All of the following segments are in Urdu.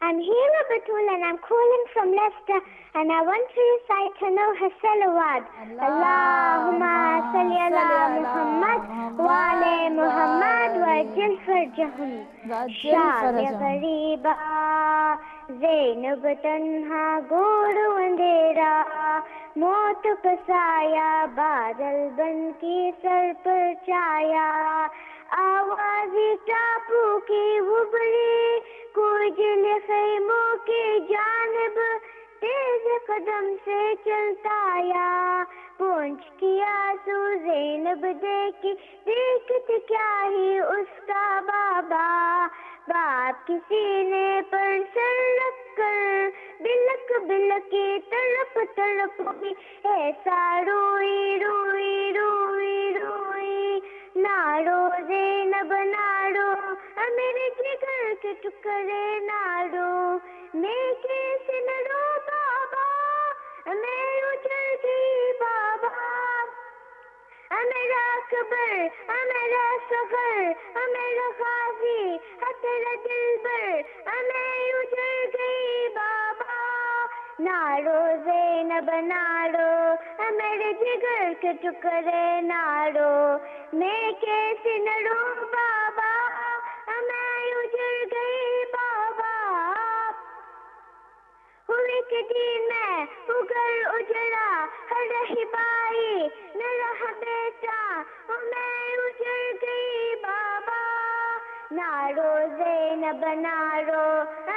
I'm Hira Batul and I'm calling from Leicester, and I want to recite Tanoha Salawat. Allahumma salli ala Muhammad wa ala Muhammad wa ajil farjahum. Shab ghariba Zainab tanha goru andera موت پسایا بادل بن کی سر پر چھایا آواز ٹاپو کی ابھری کوجل خیموں کی جانب تیز قدم سے چلتا آیا پونچھ کی آنسو زینب دیکھی دیکھت کیا ہی اس کا بابا باپ کی سینے پر سر رکھ کر بلک بلکی تڑپ تڑپ بھی ایسا روئی روئی روئی روئی ناڑو زینب ناڑو میرے جگر کے ٹکڑے ناڑو میں کیسے نڑو بابا میں اجڑ گئی بابا میرا اکبر میرا صغر میرا غازی تیرا دلبر میں اجڑ گئی بابا ناڑو زینب ناڑو میرے جگر کے ٹکڑے ناڑو میں کیسے نڑوں بابا میں اجڑ گئی بابا ہوئے کہ دین میں اگر اجڑا رہی بائی نہ رہا بیٹا میں اجڑ گئی بابا ناڑو زینب ناڑو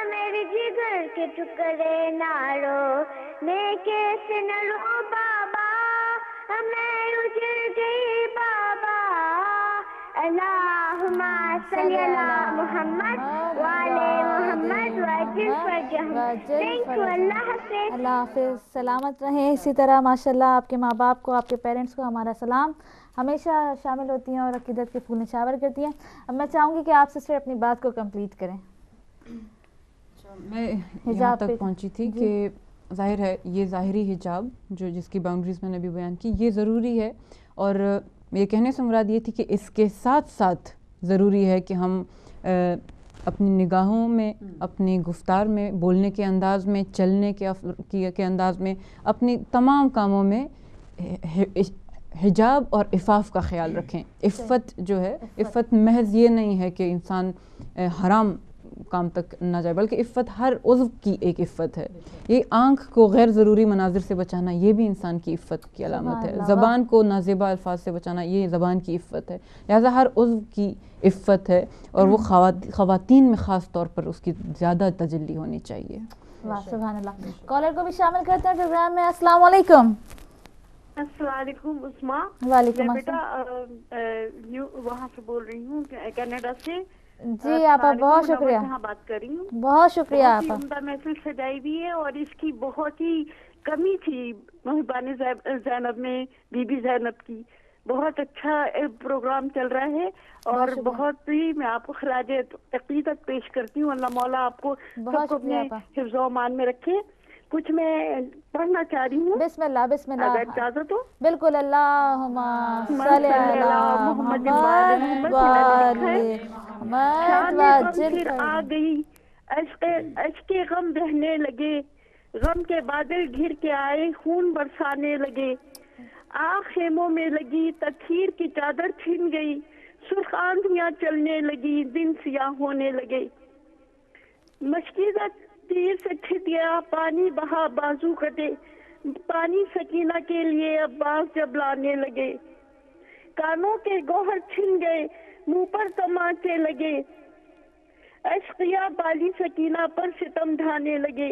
میرے جگر کے ٹکڑے ناڑو میں کیسے نڑوں بابا میں اجڑ گئی بابا اللہم صلی علی محمد وعلی محمد وعجل فرجہم. Thank you. اللہ حافظ. اللہ حافظ. سلامت رہیں. اسی طرح ماشاءاللہ آپ کے ماں باپ کو آپ کے پیرنٹس کو ہمارا سلام. ہمیشہ شامل ہوتی ہیں اور عقیدت کے پھول نچھاور کرتی ہیں. اب میں چاہوں گی کہ آپ سسٹر اپنی بات کو کمپلیٹ کریں. میں یہاں تک پہنچی تھی کہ ظاہر ہے یہ ظاہری حجاب جو جس کی باؤنڈریز میں نے بھی بیان کی یہ ضروری ہے، اور میرے کہنے سے مراد یہ تھی کہ اس کے ساتھ ساتھ ضروری ہے کہ ہم اپنی نگاہوں میں، اپنی گفتار میں، بولنے کے انداز میں، چلنے کے انداز میں، اپنی تمام کاموں میں حجاب اور عفاف کا خیال رکھیں. عفت جو ہے، عفت محض یہ نہیں ہے کہ انسان حرام کام تک نہ جائے، بلکہ عفت ہر عضو کی ایک عفت ہے. یہ آنکھ کو غیر ضروری مناظر سے بچانا یہ بھی انسان کی عفت کی علامت ہے. زبان کو نازیبا الفاظ سے بچانا یہ زبان کی عفت ہے. لہٰذا ہر عضو کی عفت ہے، اور وہ خواتین میں خاص طور پر اس کی زیادہ تجلی ہونی چاہیے. سبحان اللہ. کالر کو بھی شامل کرتے ہیں پروگرام میں. السلام علیکم. السلام علیکم عثما. وعلیکم میں السلام. بیٹا وہاں سے بول رہی ہوں کینیڈا سے. جی آپا بہت شکریہ. بات کر رہی ہوں. بہت شکریہ آپا. عمدہ محفل سجائی بھی ہے، اور اس کی بہت ہی کمی تھی مہربانی زینب میں، بی بی زینب کی. بہت اچھا پروگرام چل رہا ہے، اور بہت ہی میں آپ کو خراج عقیدت پیش کرتی ہوں. اللہ مولا آپ کو سب کو اپنے حفظ و امان میں رکھے. کچھ میں پڑھنا چاہ رہی ہوں. بسم اللہ بسم اللہ. اگر اجازت ہو. بالکل. اللہم صلی علی محمد پھر آ گئی اشک غم بہنے لگے، غم کے بادل گھر کے آئے، خون برسانے لگے. آگ خیموں میں لگی تطہیر کی چادر چھن گئی، سرخ آندھیاں چلنے لگی، دن سیاہ ہونے لگے. مشکیزہ تیر سے چھٹ گیا، پانی بہا بازو کٹے، پانی سکینہ کے لیے عباس جب لانے لگے. کانوں کے گوہر چھن گئے، منہ پر تماچے لگے، اشقیا بالی سکینہ پر ستم ڈھانے لگے.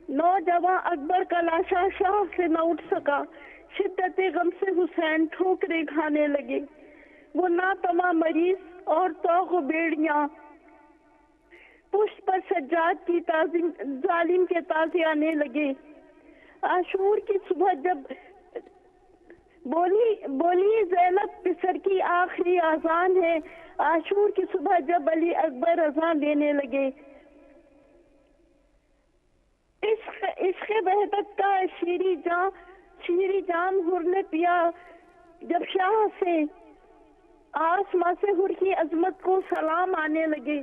نوجوان اکبر کا لاشا شاہ سے نہ اٹھ سکا، شدت غم سے حسین ٹھوکریں کھانے لگے. وہ ناتما مریض اور توغ و بیڑیاں پشت پر سجاد کی ظالم کے تازے آنے لگے. عاشور کی صبح جب بولی زینب پسر کی آخری اذان ہے، عاشور کی صبح جب علی اکبر اذان دینے لگے. عشق وحدت کا شیری جام حر نے پیا، جب شاہ سے آسماں سے حر کی عظمت کو سلام آنے لگے.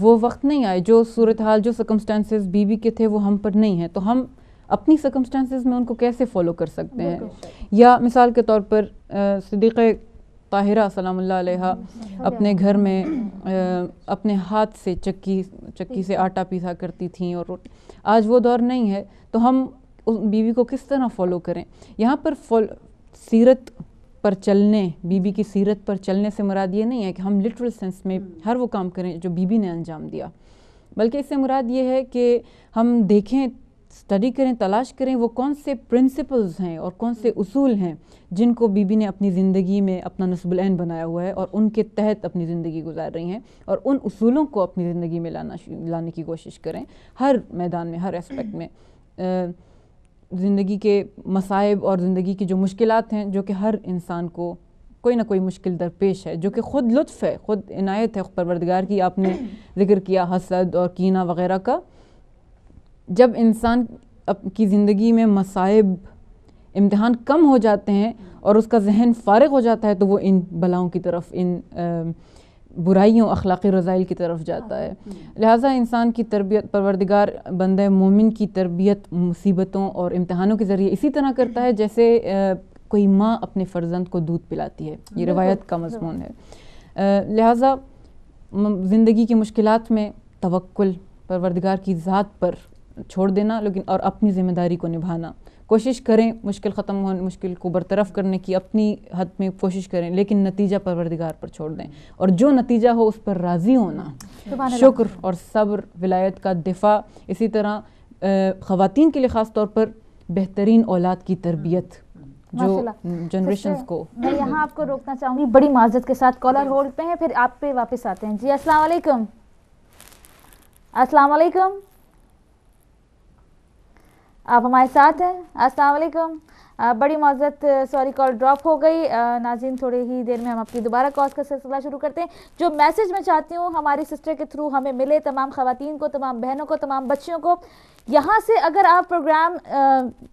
وہ وقت نہیں آئے، جو صورتحال جو سرکمسٹانسز بی بی کے تھے وہ ہم پر نہیں ہیں، تو ہم اپنی سرکمسٹانسز میں ان کو کیسے فالو کر سکتے ہیں؟ یا مثال کے طور پر صدیقہ طاہرہ سلام اللہ علیہا اپنے گھر میں اپنے ہاتھ سے چکی سے آٹا پیسا کرتی تھیں اور روٹی. آج وہ دور نہیں ہے، تو ہم بیوی کو کس طرح فالو کریں؟ یہاں پر سیرت پر چلنے، بیوی کی سیرت پر چلنے سے مراد یہ نہیں ہے کہ ہم لٹرل سینس میں ہر وہ کام کریں جو بیوی نے انجام دیا، بلکہ اس سے مراد یہ ہے کہ ہم دیکھیں، اسٹڈی کریں، تلاش کریں وہ کون سے پرنسپلز ہیں اور کون سے اصول ہیں جن کو بیوی نے اپنی زندگی میں اپنا نصب العین بنایا ہوا ہے اور ان کے تحت اپنی زندگی گزار رہی ہیں، اور ان اصولوں کو اپنی زندگی میں لانے کی کوشش کریں ہر میدان میں، ہر اسپیکٹ میں. زندگی کے مصائب اور زندگی کی جو مشکلات ہیں، جو کہ ہر انسان کو کوئی نہ کوئی مشکل درپیش ہے، جو کہ خود لطف ہے، خود عنایت ہے پروردگار کی. آپ نے ذکر کیا حسد اور کینہ وغیرہ کا. جب انسان کی زندگی میں مصائب، امتحان کم ہو جاتے ہیں اور اس کا ذہن فارغ ہو جاتا ہے، تو وہ ان بلاؤں کی طرف، ان برائیوں، اخلاقی رذائل کی طرف جاتا ہے. لہٰذا انسان کی تربیت پروردگار بندہ مومن کی تربیت مصیبتوں اور امتحانوں کے ذریعے اسی طرح کرتا ہے جیسے کوئی ماں اپنے فرزند کو دودھ پلاتی ہے. یہ روایت کا مضمون ہے. لہٰذا زندگی کی مشکلات میں توکل پروردگار کی ذات پر چھوڑ دینا، لیکن اور اپنی ذمہ داری کو نبھانا. کوشش کریں مشکل ختم ہونے، مشکل کو برطرف کرنے کی اپنی حد میں کوشش کریں، لیکن نتیجہ پروردگار پر چھوڑ دیں، اور جو نتیجہ ہو اس پر راضی ہونا، شکر اور صبر، ولایت کا دفاع. اسی طرح خواتین کے لیے خاص طور پر بہترین اولاد کی تربیت جو جنریشنز کو. میں یہاں آپ کو روکنا چاہوں گی بڑی معذرت کے ساتھ، کالر ہولڈ پہ ہیں، پھر آپ پہ واپس آتے ہیں. جی السلام علیکم. السلام علیکم، آپ ہمارے ساتھ ہیں؟ السلام علیکم. بڑی معذرت، سوری کال ڈراپ ہو گئی. ناظرین تھوڑی ہی دیر میں ہم اپنی دوبارہ کالز کا سلسلہ شروع کرتے ہیں. جو میسج میں چاہتی ہوں ہماری سسٹر کے تھرو ہمیں ملے، تمام خواتین کو، تمام بہنوں کو، تمام بچیوں کو، یہاں سے اگر آپ پروگرام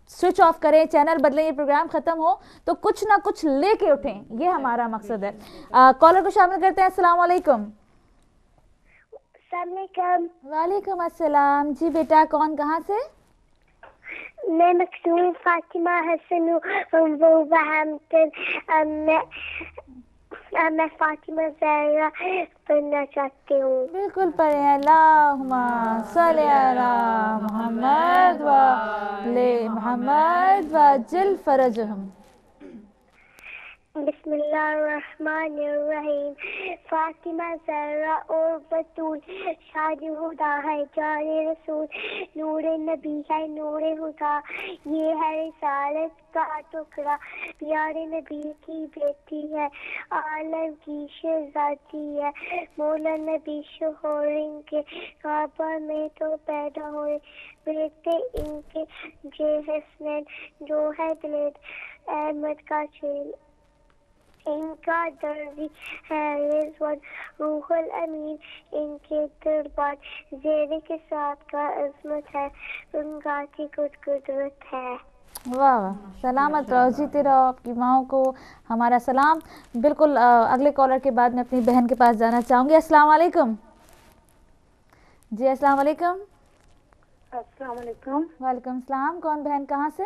سوئچ آف کریں، چینل بدلیں، یہ پروگرام ختم ہو تو کچھ نہ کچھ لے کے اٹھیں، یہ ہمارا مقصد ہے. کالر کو شامل کرتے ہیں. السلام علیکم. السلام علیکم. وعلیکم السلام. جی بیٹا، کون کہاں سے؟ میں مخصوص فاطمہ حسن میں فاطمہ زہرا پڑھنا چاہتی ہوں. بالکل پڑھیں. اللہم صلی علی محمد و آل محمد وعجل فرجہم. بسم اللہ الرحمن الرحیم. فاطمہ زہرا اور بطول شاد خدا ہے، جان رسول نور نبی ہے، نور خدا یہ ہے رسالت کا ٹکڑا، پیارے نبی کی بیٹی ہے، عالم کی شہزادی ہے، مولا نبی شوہر ان کے کعبہ میں تو پیدا ہوئے، بیٹے ان کے جے حسنین جو ہے بلیڈ احمد کا چیل، ان کا دربی ہے رضوان روح الامین، ان کے دربار زیر کے ساتھ کا عظمت ہے، ان کا کی قدرت ہے. واہ واہ، سلامت رہو، جیتے رہو. آپ کی ماؤں کو ہمارا سلام. بالکل اگلے کالر کے بعد میں اپنی بہن کے پاس جانا چاہوں گی. السلام علیکم. جی السلام علیکم. السلام علیکم. وعلیکم السلام. کون بہن کہاں سے؟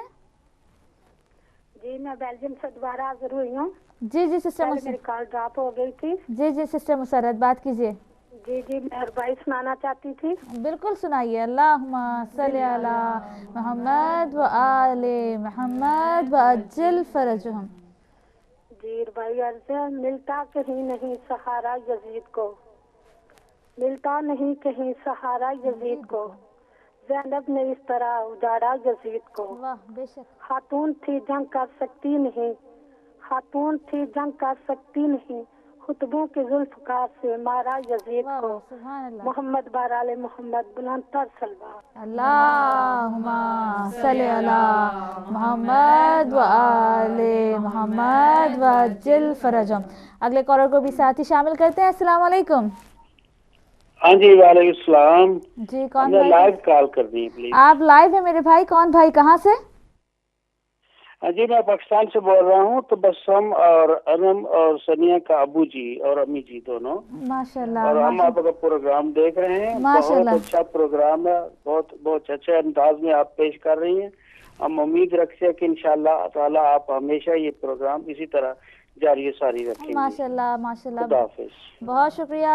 جی میں بیلجیم سے دوبارہ حاضر ہوئی ہوں. جی جی سسٹر میری کال ڈراپ ہو گئی تھی. جی جی سسٹر مسرت بات کیجیے. جی جی میں ربائی سنانا چاہتی تھی. بالکل سنائیے. اللہم صلی علی محمد و آل محمد وعجل فرجہم. جی ربائی عرض ہے. ملتا کہیں نہیں سہارا یزید کو، ملتا نہیں کہیں سہارا یزید کو، زینب نے اس طرح اجاڑا یزید کو. خاتون تھی جنگ کر سکتی نہیں، خاتون تھی جنگ کر سکتی نہیں، خطبوں کے ذوالفقار سے مارا یزید کو. محمد بارال محمد بلند تر سلوار. اللہم صلی علی محمد و آل محمد وعجل فرجہم. اگلے کالر کو بھی ساتھ ہی شامل کرتے ہیں. السلام علیکم. ہاں جی وعلیکم السلام. جی کون لائیو کال کر دی پلیز. آپ لائیو ہیں میرے بھائی. کون بھائی کہاں سے؟ جی میں پاکستان سے بول رہا ہوں. تبسم اور انم اور سنیا کا ابو جی اور امی جی دونوں ماشاءاللہ. اور ہم آپ کا پروگرام دیکھ رہے ہیں. بہت اچھا پروگرام ہے, بہت اچھے انداز میں آپ پیش کر رہی ہیں. ہم امید رکھتے ہیں کہ انشاءاللہ تعالیٰ آپ ہمیشہ یہ پروگرام اسی طرح جاری و ساری رکھیں گے. ماشاءاللہ ماشاءاللہ. خدا حافظ. بہت شکریہ.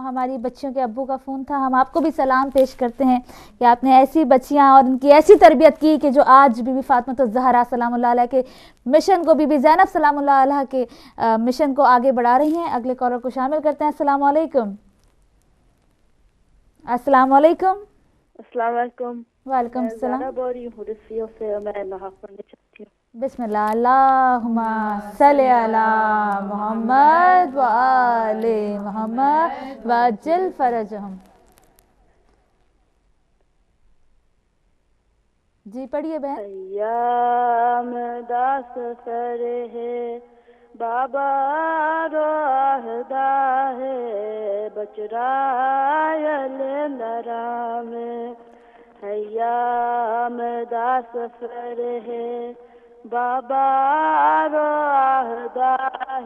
ہماری بچیوں کے ابو کا فون تھا. ہم آپ کو بھی سلام پیش کرتے ہیں کہ آپ نے ایسی بچیاں اور ان کی ایسی تربیت کی کہ جو آج بی بی فاطمہ الزہرا سلام اللہ علیہ کے مشن کو, بی بی زینب سلام اللہ علیہ کے مشن کو آگے بڑھا رہی ہیں. اگلے کالر کو شامل کرتے ہیں. السلام علیکم. السلام علیکم. السلام علیکم. وعلیکم السلام. بسم اللہ. اللہم صلی علی محمد و آل محمد وعجل فرجہم. جی پڑھیے بہن. ایام دا سفر ہے بابا رو آہدہ ہے بچرائل نرام. ایام دا سفر ہے بابا رو آہدہ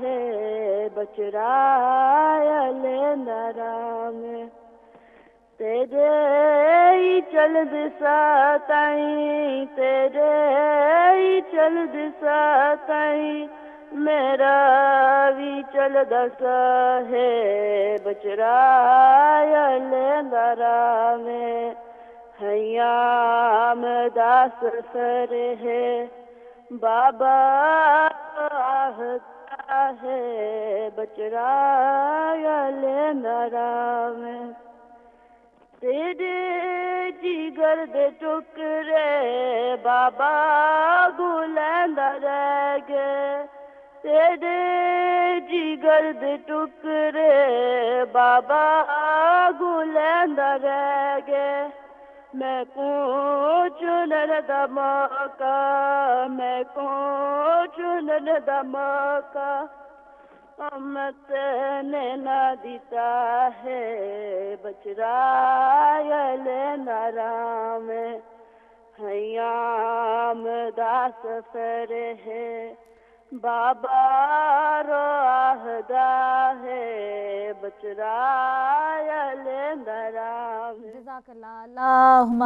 ہے بچرائل نرام. تیرے ہی چل دساتائیں تیرے ہی چل دساتائیں میرا بھی چل دسا ہے بچرائل نرام. ایام دا سفر ہے بابا آہدہ ہے بچرائل نرام. تیرے جگر دے ٹکرے بابا گلیندا رہ گئے. تیرے جگر دے ٹکرے بابا گلیندا رہ گئے. میں کو چنن دا موقع میں کو چنن دا موقع امت نے نہ دیتا ہے بچرائل نرام. ایام دا سفر ہے بابا رو آہدہ ہے بچرائل نرام. جزاک اللہ. اللہم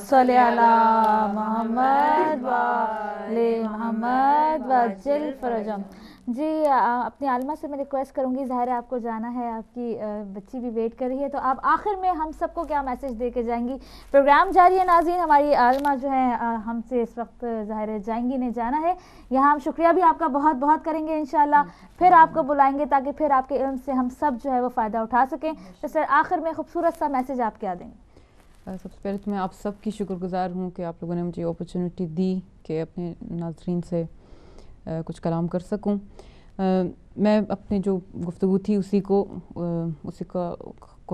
صلی علی محمد و آل محمد وعجل فرجہم. جی اپنی عالمہ سے میں ریکویسٹ کروں گی, ظاہر ہے آپ کو جانا ہے, آپ کی بچی بھی ویٹ کر رہی ہے, تو آپ آخر میں ہم سب کو کیا میسج دے کے جائیں گی؟ پروگرام جاری ہے ناظرین. ہماری عالمہ جو ہے ہم سے اس وقت ظاہر ہے جائیں گی, نہیں جانا ہے. یہاں ہم شکریہ بھی آپ کا بہت بہت کریں گے انشاءاللہ, پھر آپ کو بلائیں گے تاکہ پھر آپ کے علم سے ہم سب جو ہے وہ فائدہ اٹھا سکیں. تو سر آخر میں خوبصورت سا میسج آپ کیا دیں گے؟ سب سے پہلے تو میں آپ سب کی شکر گزار ہوں کہ آپ لوگوں نے مجھے اپرچونٹی دی کہ اپنے ناظرین سے کچھ کلام کر سکوں. میں اپنی جو گفتگو تھی اسی کو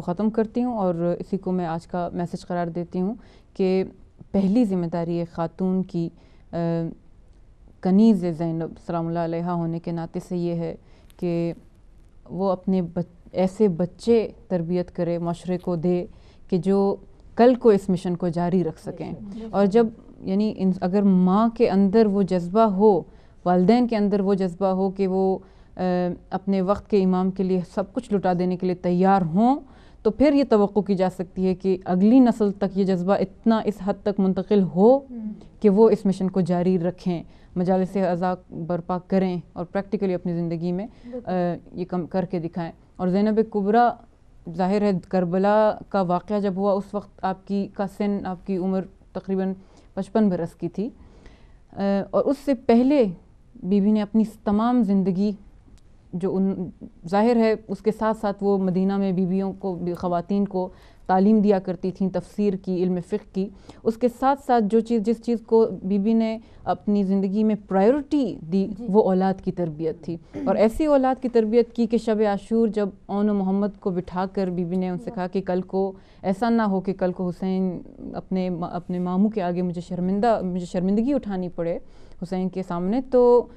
ختم کرتی ہوں اور اسی کو میں آج کا میسج قرار دیتی ہوں کہ پہلی ذمہ داری ایک خاتون کی کنیز زینب سلام اللہ علیہ ہونے کے ناطے سے یہ ہے کہ وہ اپنے ایسے بچے تربیت کرے, معاشرے کو دے کہ جو کل کو اس مشن کو جاری رکھ سکیں. اور جب یعنی اگر ماں کے اندر وہ جذبہ ہو, والدین کے اندر وہ جذبہ ہو کہ وہ اپنے وقت کے امام کے لیے سب کچھ لٹا دینے کے لیے تیار ہوں, تو پھر یہ توقع کی جا سکتی ہے کہ اگلی نسل تک یہ جذبہ اتنا اس حد تک منتقل ہو کہ وہ اس مشن کو جاری رکھیں, مجالس اعضاء برپا کریں اور پریکٹیکلی اپنی زندگی میں یہ کر کے دکھائیں. اور زینب کبریٰ ظاہر ہے کربلا کا واقعہ جب ہوا اس وقت آپ کی عمر تقریباً 55 برس کی تھی, اور اس سے پہلے بی بی نے اپنی تمام زندگی جو ظاہر ہے اس کے ساتھ ساتھ وہ مدینہ میں بیویوں کو, خواتین کو تعلیم دیا کرتی تھیں تفسیر کی, علم فقہ کی, اس کے ساتھ ساتھ جس چیز کو بی بی نے اپنی زندگی میں پرائیورٹی دی وہ اولاد کی تربیت تھی. اور ایسی اولاد کی تربیت کی کہ شب عاشور جب اون و محمد کو بٹھا کر بی بی نے ان سے کہا کہ کل کو ایسا نہ ہو کہ کل کو حسین اپنے ماموں کے آگے مجھے شرمندگی اٹھانی پڑے حسین کے سامنے, تو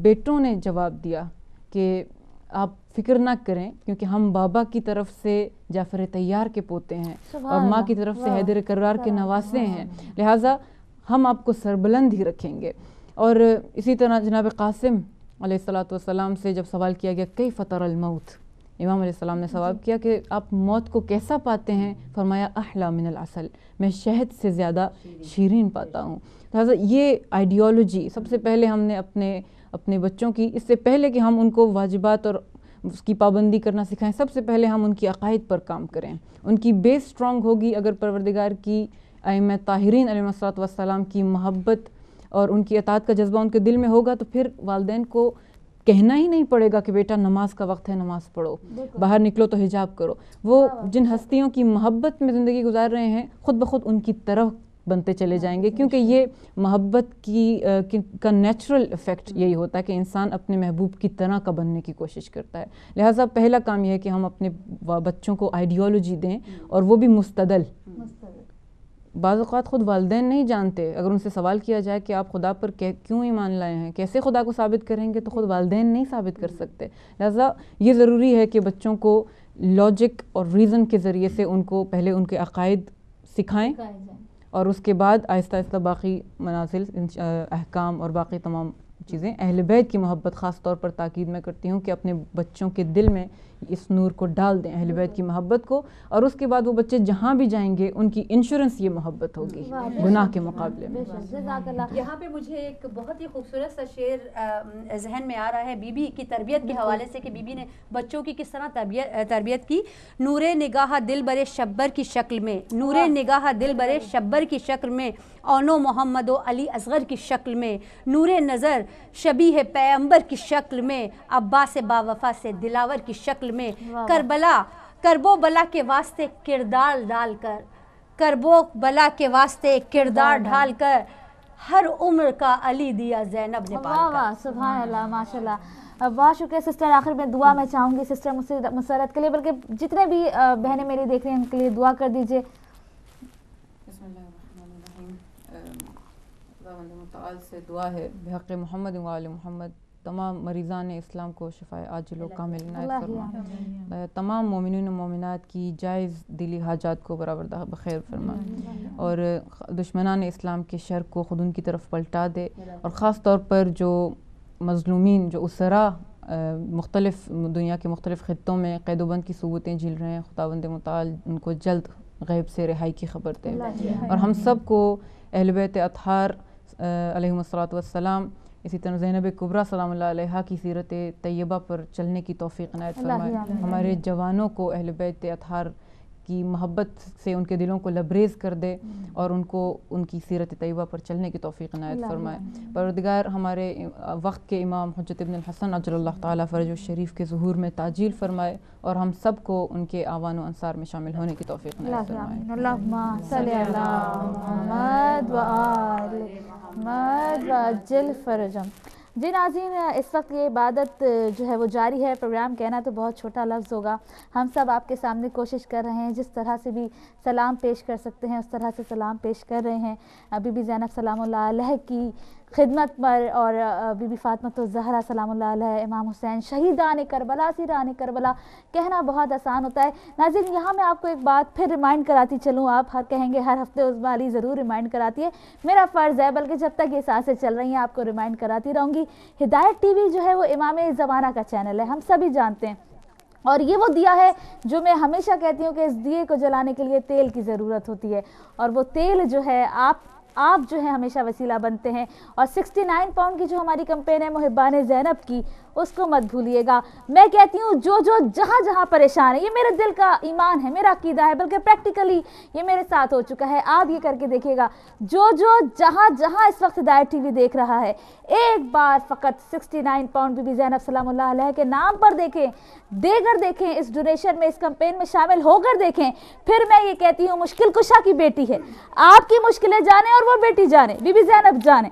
بیٹوں نے جواب دیا کہ آپ فکر نہ کریں کیونکہ ہم بابا کی طرف سے جعفر طیار کے پوتے ہیں اور ماں کی طرف سے حیدر کرار کے نواسے ہیں, لہٰذا ہم آپ کو سربلند ہی رکھیں گے. اور اسی طرح جناب قاسم علیہ السلام سے جب سوال کیا گیا کیف تری الموت، امام علیہ السلام نے سوال کیا کہ آپ موت کو کیسا پاتے ہیں؟ فرمایا احلا من العسل، میں شہد سے زیادہ شیرین پاتا ہوں۔ لہٰذا یہ آئیڈیالوجی سب سے پہلے ہم نے اپنے بچوں کی، اس سے پہلے کہ ہم ان کو واجبات اور اس کی پابندی کرنا سکھائیں، سب سے پہلے ہم ان کی عقائد پر کام کریں۔ ان کی بیس سٹرونگ ہوگی اگر پروردگار کی ائمہ طاہرین علیہ السلام کی محبت اور ان کی اطاعت کا جذبہ ان کے دل میں ہوگا، تو پھر والدین کو کہنا ہی نہیں پڑے گا کہ بیٹا نماز کا وقت ہے، نماز پڑھو، باہر نکلو تو حجاب کرو۔ وہ جن ہستیوں کی محبت میں زندگی گزار رہے ہیں خود بخود ان کی طرف بنتے چلے جائیں گے، کیونکہ یہ محبت کا نیچرل ایفیکٹ یہی ہوتا ہے کہ انسان اپنے محبوب کی طرح کا بننے کی کوشش کرتا ہے۔ لہٰذا پہلا کام یہ ہے کہ ہم اپنے بچوں کو آئیڈیالوجی دیں، اور وہ بھی مستدل۔ بعض اوقات خود والدین نہیں جانتے، اگر ان سے سوال کیا جائے کہ آپ خدا پر کیوں ایمان لائے ہیں، کیسے خدا کو ثابت کریں گے، تو خود والدین نہیں ثابت کر سکتے۔ لہٰذا یہ ضروری ہے کہ بچوں کو لاجک اور ریزن کے ذریعے سے ان کو پہلے ان کے عقائد سکھائیں، اور اس کے بعد آہستہ آہستہ باقی منازل، احکام اور باقی تمام چیزیں۔ اہل بیت کی محبت خاص طور پر تاکید میں کرتی ہوں کہ اپنے بچوں کے دل میں اس نور کو ڈال دیں، اہل بیت کی محبت کو، اور اس کے بعد وہ بچے جہاں بھی جائیں گے ان کی انشورنس یہ محبت ہوگی گناہ کے مقابلے میں۔ یہاں پہ مجھے ایک بہت ہی خوبصورت سا شعر ذہن میں آ رہا ہے بی بی کی تربیت کے حوالے سے، کہ بی بی نے بچوں کی کس طرح تربیت کی۔ نور نگاہ دل برے شبر کی شکل میں، نور نگاہ دل برے شبر کی شکل میں، اونو محمد و علی اصغر کی شکل میں، نور نظر شبیہ پیغمبر کی شکل میں، عباس با وفا سے دلاور کی شکل میں، کربو بلا کے واسطے کردار ڈال کر، کربو بلا کے واسطے کردار ڈھال کر، ہر عمر کا علی دیا زینب نے پال کر۔ واہ سبحان اللہ، ماشاءاللہ، بہت شکریہ سسٹر۔ آخر میں دعا میں چاہوں گی سسٹر مسرت کے لیے، بلکہ جتنے بھی بہنیں میری دیکھ رہی ہیں ان کے لیے دعا کر دیجیے۔ بسم اللہ الرحمن الرحیم۔ خداوند متعال سے دعا ہے بحق محمد و آل محمد تمام مریضان اسلام کو شفائے عاجل و کامل عنایت فرمائے، تمام مومنین و مومنات کی جائز دلی حاجات کو برآورد بخیر فرمائے، اور دشمنان اسلام کے شر کو خود ان کی طرف پلٹا دے، اور خاص طور پر جو مظلومین، جو اسرا مختلف دنیا کے مختلف خطوں میں قید و بند کی صورتیں جھیل رہے ہیں، خداوند متعال ان کو جلد غیب سے رہائی کی خبر دے، اور ہم سب کو اہل بیت اطہار علیہم السلام، اسی طرح زینب کبریٰ سلام اللہ علیہا کی سیرت طیبہ پر چلنے کی توفیق عنایت فرمائے۔ ہمارے جوانوں کو اہل بیت اطہار کی محبت سے ان کے دلوں کو لبریز کر دے، اور ان کو ان کی سیرت طیبہ پر چلنے کی توفیق عنایت فرمائے۔ پروردگار ہمارے وقت کے امام حجت ابن الحسن عجل اللہ تعالیٰ فرج الشریف کے ظہور میں تعجیل فرمائے، اور ہم سب کو ان کے اعوان و انصار میں شامل ہونے کی توفیق عنایت فرمائے۔ اللہم صلی علی محمد و آل محمد وعجل فرجہم۔ جی ناظرین، اس وقت یہ عبادت جو ہے وہ جاری ہے۔ پروگرام کہنا تو بہت چھوٹا لفظ ہوگا، ہم سب آپ کے سامنے کوشش کر رہے ہیں، جس طرح سے بھی سلام پیش کر سکتے ہیں اس طرح سے سلام پیش کر رہے ہیں بی بی زینب سلام اللہ علیہ کی خدمت پر، اور بی بی فاطمہ الزہرا سلام اللہ علیہ، امام حسین شہیدان کربلا، سیران کربلا کہنا بہت آسان ہوتا ہے۔ ناظرین، یہاں میں آپ کو ایک بات پھر ریمائنڈ کراتی چلوں، آپ کہیں گے ہر ہفتے اس والی ضرور ریمائنڈ کراتی ہے، میرا فرض ہے، بلکہ جب تک یہ سانسیں چل رہی ہیں آپ کو ریمائنڈ کراتی رہوں گی۔ ہدایت ٹی وی جو ہے وہ امام زمانہ کا چینل ہے، ہم سبھی جانتے ہیں، اور یہ وہ دیا ہے جو میں ہمیشہ کہتی ہوں کہ اس دیے کو جلانے کے لیے تیل کی ضرورت ہوتی ہے، اور وہ تیل جو ہے آپ جو ہے ہمیشہ وسیلہ بنتے ہیں، اور 69 پاؤنڈ کی جو ہماری کمپین ہے محبان زینب کی، اس کو مت بھولیے گا۔ میں کہتی ہوں جو جہاں جہاں پریشان ہے، یہ میرے دل کا ایمان ہے، میرا عقیدہ ہے، بلکہ پریکٹیکلی یہ میرے ساتھ ہو چکا ہے، آپ یہ کر کے دیکھیے گا، جو جہاں جہاں اس وقت ہدایت ٹی وی دیکھ رہا ہے، ایک بار فقط 69 پاؤنڈ بی بی زینب سلام اللہ علیہ کے نام پر دیکھیں، دے کر دیکھیں، اس ڈونیشن میں، اس کمپین میں شامل ہو کر دیکھیں، پھر میں یہ کہتی ہوں مشکل کشا کی بیٹی ہے، آپ کی مشکلیں جانے اور وہ بیٹی جانے، بی بی زینب جانے،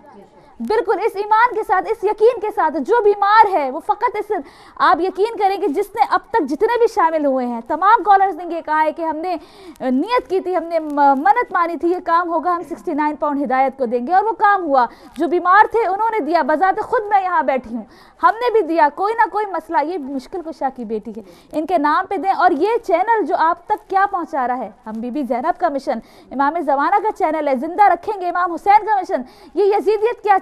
بالکل اس ایمان کے ساتھ، اس یقین کے ساتھ، جو بیمار ہے وہ فقط اس آپ یقین کریں کہ جس نے اب تک جتنے بھی شامل ہوئے ہیں، تمام کالرز نے یہ کہا ہے کہ ہم نے نیت کی تھی، ہم نے منت مانی تھی، یہ کام ہوگا، ہم 69 پاؤنڈ ہدایت کو دیں گے، اور وہ کام ہوا۔ جو بیمار تھے انہوں نے دیا، بذات خود میں یہاں بیٹھی ہوں، ہم نے بھی دیا، کوئی نہ کوئی مسئلہ، یہ مشکل کشا کی بیٹی ہے، ان کے نام پہ دیں۔ اور یہ چینل جو آپ تک کیا پہنچا رہا ہے، ہم بی بی زینب کا مشن، امام زمانہ کا چینل ہے، زندہ رکھیں گے امام حسین کا مشن، یہ یزیدیت کیا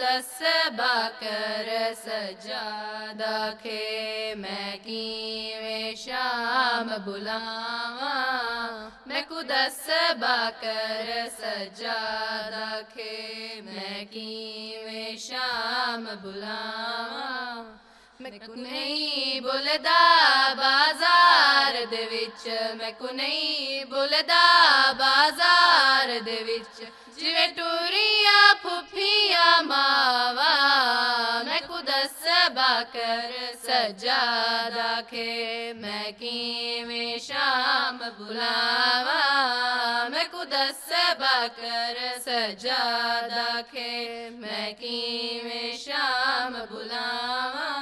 دس باکر سجادہ کے میں کیویں شام بلاواں میں کو دس باکر سجادہ کے میں کیویں شام بلاواں میں کو نہیں بولدا بازار دے وچ میں کو نہیں بولدا بازار دے وچ جویں ٹوریاں پھپھیاں ماواں میں کو دس باکر سجادہ کے میں کیویں شام بلاواں میں کو دس باکر سجادہ کے میں کیویں شام بلاواں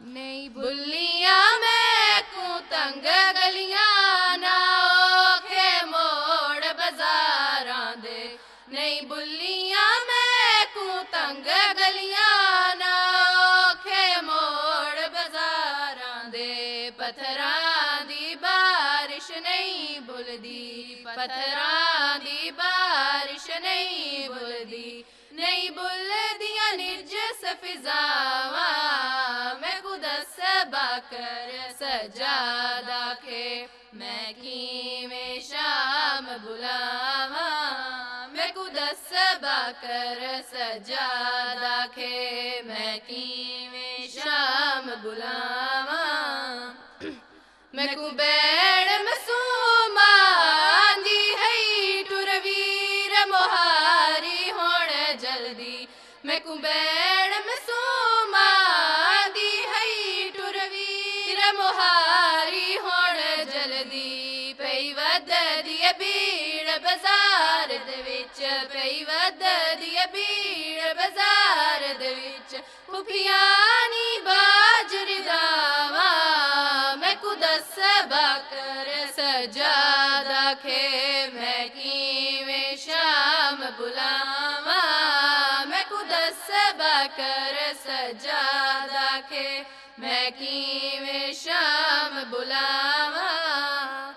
نہیں بلیاں میں کو تنگ گلیاں نہ اوکھے موڑ بازاراں دے نہیں بلیاں میں کو تنگ گلیاں نہ اوکھے موڑ بازاراں دے پتھراں دی بارش نہیں بلدی پتھراں دی بارش نہیں بلدی نہیں بلدیاں نرجس فضاواں میں کو دس باکر سجادہ کے میں کیویں شام بلاواں میں کو دس باکر سجادہ کے میں کیویں شام بلاواں میں کو بیڑ مسومان دی ہے ٹرویر مہاری ہون جلدی میں کو بیڑ مسومان دی ہے ٹرویر مہاری ہون جلدی پئی ود دی بھیڑ بازار دے وچ پئی ود دی بھیڑ بازار دے وچ پھپھیاں نی باجری داواں میں کو دس باکر سجادہ کے میں کیویں شام بلاواں میں کو دس باکر سجادہ کے میں کیویں شام بلاواں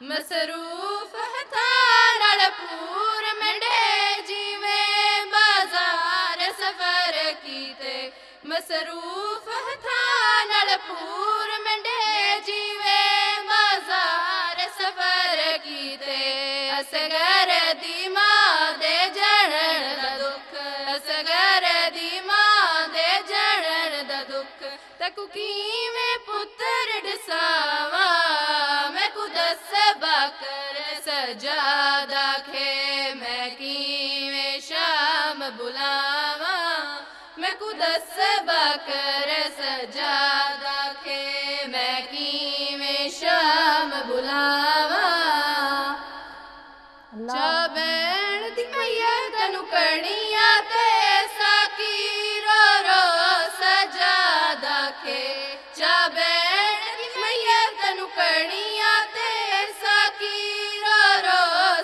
مصروف ہتھاں نال پور منڈے جیویں بازار سفر کیتے مصروف ہتھاں نال پور منڈے جیویں بازار سفر کیتے اصغر دی ماں دے جڑن دا دکھ اصغر دی ماں دے جڑن دا دکھ تکو کیویں پتر ڈساواں میں کو دس باکر سجادہ کے میں کیویں شام بلاواں میں کو دس باکر سجادہ کے میں کیویں شام بلاواں چا بین دی میت نو کڑیاں تے ساکی رو رو سجادہ کے چا بین دی میت نو کڑیاں تے ساکی رو رو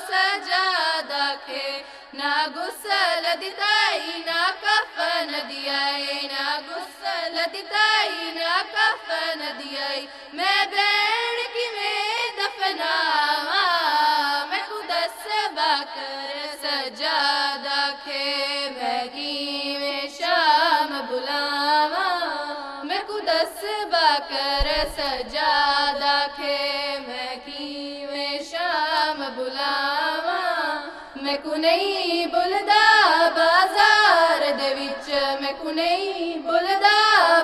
سجادہ کے نہ غسل دتائی نہ کفن دیائی نہ غسل دتائی نہ کفن دیائی میں بین کیویں دفناواں میں کو دس باکر سجادہ کے میں کیویں شام بلاواں میں کو دس باکر سجادہ کے میں کیویں شام بلاواں میں کو نہیں بولدا بازار دے وچ میں کو نہیں بولدا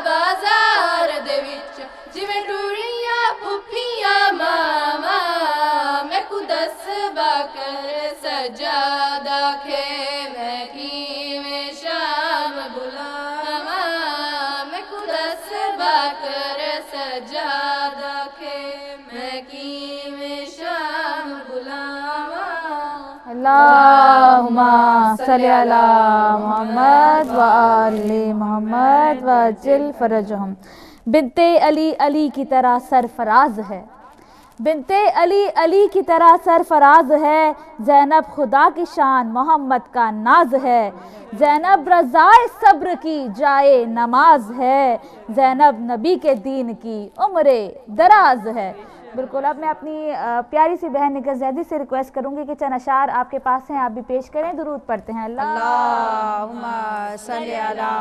بازار دے وچ جویں ٹوریاں پھپھیاں ماواں میں کو دس باکر سجادہ کے میں کیویں شام بلاواں میں کو دس باکر سجادہ کے میں کیویں شام بلاواں اللہم صلی علی محمد و آل محمد وعجل فرجہم بنت علی علی کی طرح سرفراز ہے بنت علی علی کی طرح سرفراز ہے زینب خدا کی شان محمد کا ناز ہے زینب رضائے صبر کی جائے نماز ہے زینب نبی کے دین کی عمر دراز ہے بالکل. اب میں اپنی پیاری سی بہن نگہت زیدی سے ریکویسٹ کروں گی کہ چند اشعار آپ کے پاس ہیں آپ بھی پیش کریں. درود پڑھتے ہیں. اللہم صلی علی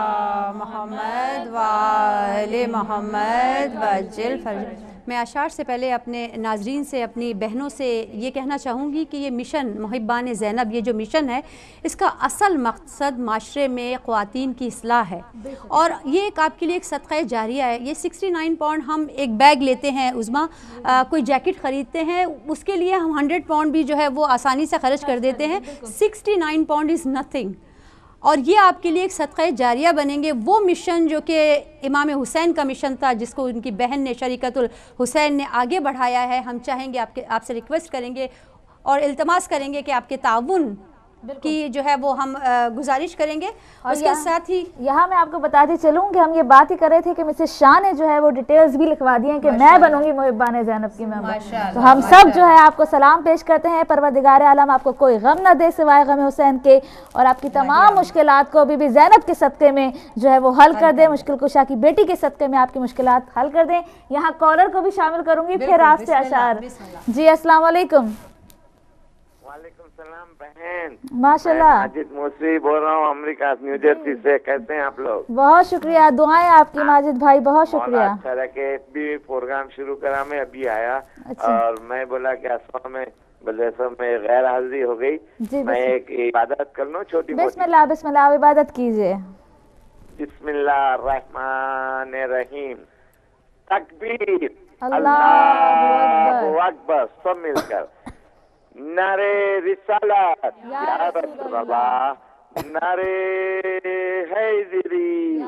محمد و آل محمد وعجل فرج. میں اشعار سے پہلے اپنے ناظرین سے، اپنی بہنوں سے یہ کہنا چاہوں گی کہ یہ مشن محبان زینب، یہ جو مشن ہے اس کا اصل مقصد معاشرے میں خواتین کی اصلاح ہے، اور یہ ایک آپ کے لیے ایک صدقہ جاریہ ہے. یہ 69 پاؤنڈ ہم ایک بیگ لیتے ہیں عظمیٰ، کوئی جیکٹ خریدتے ہیں اس کے لیے ہم 100 پاؤنڈ بھی جو ہے وہ آسانی سے خرچ کر دیتے ہیں. 69 پاؤنڈ از نتھنگ، اور یہ آپ کے لیے ایک صدقہ جاریہ بنیں گے. وہ مشن جو کہ امام حسین کا مشن تھا، جس کو ان کی بہن نے شریکت الحسین نے آگے بڑھایا ہے، ہم چاہیں گے آپ سے ریکویسٹ کریں گے اور التماس کریں گے کہ آپ کے تعاون کی جو ہے وہ ہم گزارش کریں گے. اور اس کے ساتھ ہی یہاں میں آپ کو بتاتی چلوں کہ ہم یہ بات ہی کر رہے تھے کہ مسز شاہ نے جو ہے وہ ڈیٹیلز بھی لکھوا دی ہیں کہ میں بنوں گی محبان زینب کی ممبر. تو ہم سب جو ہے آپ کو سلام پیش کرتے ہیں. پروردگار عالم آپ کو کوئی غم نہ دے سوائے غم حسین کے، اور آپ کی تمام مشکلات کو بی بی زینب کے صدقے میں جو ہے وہ حل کر دیں. مشکل کشا کی بیٹی کے صدقے میں آپ کی مشکلات حل کر دیں. یہاں کالر کو بھی شامل کروں گی، پھر آپ سے اشعار. جی السلام علیکم. وعلیکم السلام بہن. ماشاءاللہ. ماجد موسوی بول رہا ہوں امریکہ نیو جرسی سے. کیسے ہیں آپ لوگ؟ بہت شکریہ، دعائیں آپ کی ماجد بھائی، بہت شکریہ. اچھا رکھے. بھی پروگرام شروع کرا میں ابھی آیا اور میں بولا کہ اصل میں میں غیر حاضری ہو گئی. میں ایک عبادت کر لوں چھوٹی موٹی. بسم اللہ بسم اللہ، عبادت کیجئے. بسم اللہ الرحمن الرحیم. تکبیر، اللہ اکبر. سب مل کر نعرے رسالت یا رسول اللہ، نعرے حیدری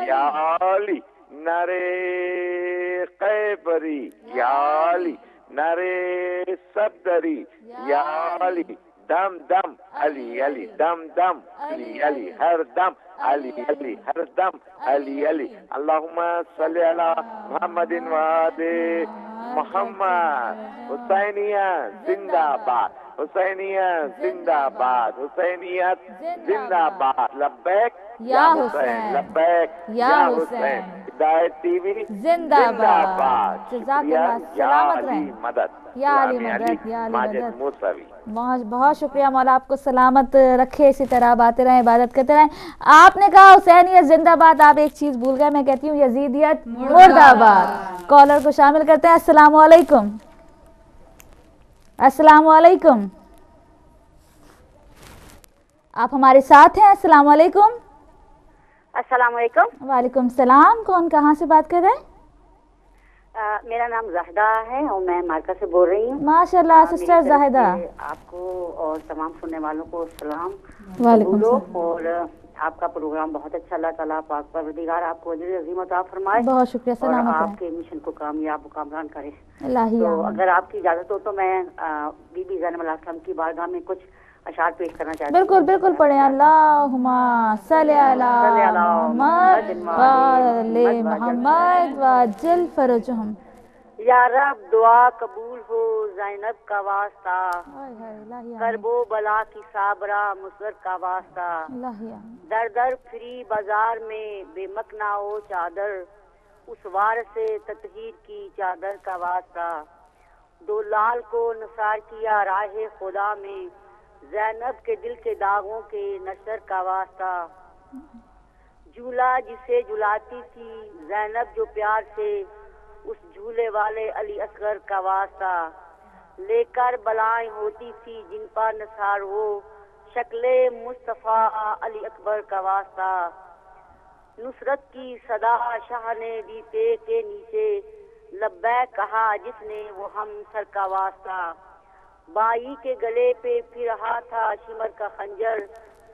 یا علی، نعرے قیبری یا علی، نعرے صدری یا علی، دم دم علی علی، دم دم علی علی، ہر دم علی علی، ہر دم علی علی. اللہم صلی علی محمد و آل محمد. حسینیہ زندہ باد، حسینیہ زندہ باد، حسینیت زندہ باد. لبیک یا حسین، لبیک یا حسین. ہدایت ٹی وی زندہ باد. جزاک اللہ. سلامت رہیں. مدد یا علی مدد، یا علی ماجد موسوی. بہت شکریہ. مولا آپ کو سلامت رکھے، اسی طرح آتے رہیں، عبادت کرتے رہیں. آپ نے کہا حسینیت زندہ باد، آپ ایک چیز بھول گئے. میں کہتی ہوں یزیدیت مرد آباد. کالر کو شامل کرتے ہیں. السلام علیکم. السلام علیکم. آپ ہمارے ساتھ ہیں. السلام علیکم. السلام علیکم. وعلیکم السلام. کون کہاں سے بات کر رہے ہیں؟ میرا نام زاہدہ ہے اور میں مارکا سے بول رہی ہوں. ماشاءاللہ سسٹر زاہدہ. آپ کو اور تمام سننے والوں کو سلام. وعلیکم السلام. اور آپ کا پروگرام بہت اچھا. اللہ تعالیٰ پاک پروردگار آپ کو اجر عظیم عطا فرمائے. بہت شکریہ. سلامت اور رہیں. آپ کے مشن کو کامیاب و کامران کرے. تو اگر آپ کی اجازت ہو تو میں بی بی زینب علیہ السلام کی بارگاہ میں کچھ اشعار پیش کرنا چاہتی ہوں. بالکل بالکل پڑھیں. اللہم صلی علی محمد و آل محمد وعجل فرجہم. یا رب دعا قبول ہو زینب کا واسطہ، کرب و بلا کی صابرہ مصر کا واسطہ. در در پھری بازار میں بے مکنا ہو چادر، اس وار سے تطہیر کی چادر کا واسطہ. دو لال کو نثار کیا راہ خدا میں، زینب کے دل کے داغوں کے نشر کا واسطہ. جھولا جسے جھلاتی تھی زینب جو پیار سے، اس جھولے والے علی اصغر کا واسطہ. لے کر بلائیں ہوتی تھی جن پر نثار ہو، شکل مصطفیٰ علی اکبر کا واسطہ. نصرت کی صدا شاہ نے دی تے کے نیچے، لبیک کہا جس نے وہ ہم سر کا واسطہ. بائی کے گلے پہ پھر رہا تھا شمر کا خنجر،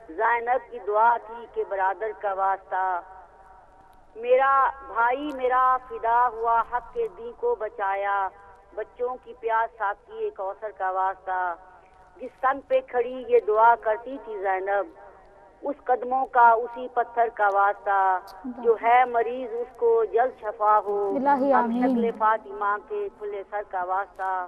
زینب کی دعا تھی کہ برادر کا واسطہ. میرا بھائی میرا فدا ہوا حق کے دین کو بچایا، بچوں کی پیاس ساقی کوثر کا واسطہ. جس سنگ پہ کھڑی یہ دعا کرتی تھی زینب، اس قدموں کا اسی پتھر کا واسطہ. جو ہے مریض اس کو جلد شفا ہو، ہم شکل فاطمہ کے کھلے سر کا واسطہ.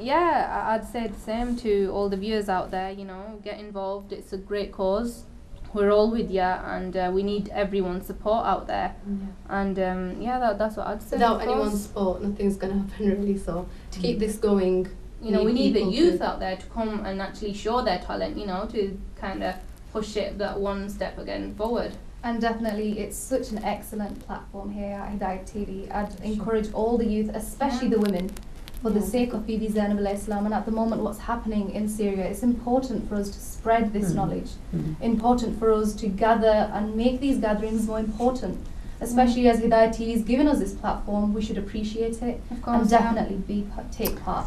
Yeah, I'd say the same to all the viewers out there, you know, get involved. It's a great cause. We're all with you, and we need everyone's support out there. And that's what I'd say. Without anyone's support, nothing's going to happen really. So to keep this going, you know, we need the youth out there to come and actually show their talent, you know, to kind of push it that one step again forward. And definitely it's such an excellent platform here at Hidayat TV. I'd encourage all the youth, especially the women, for the sake of Bibi Zainab alayhi salam, and at the moment what's happening in Syria, it's important for us to spread this knowledge, important for us to gather and make these gatherings more important, especially as Hidayat TV has given us this platform. We should appreciate it and definitely take part.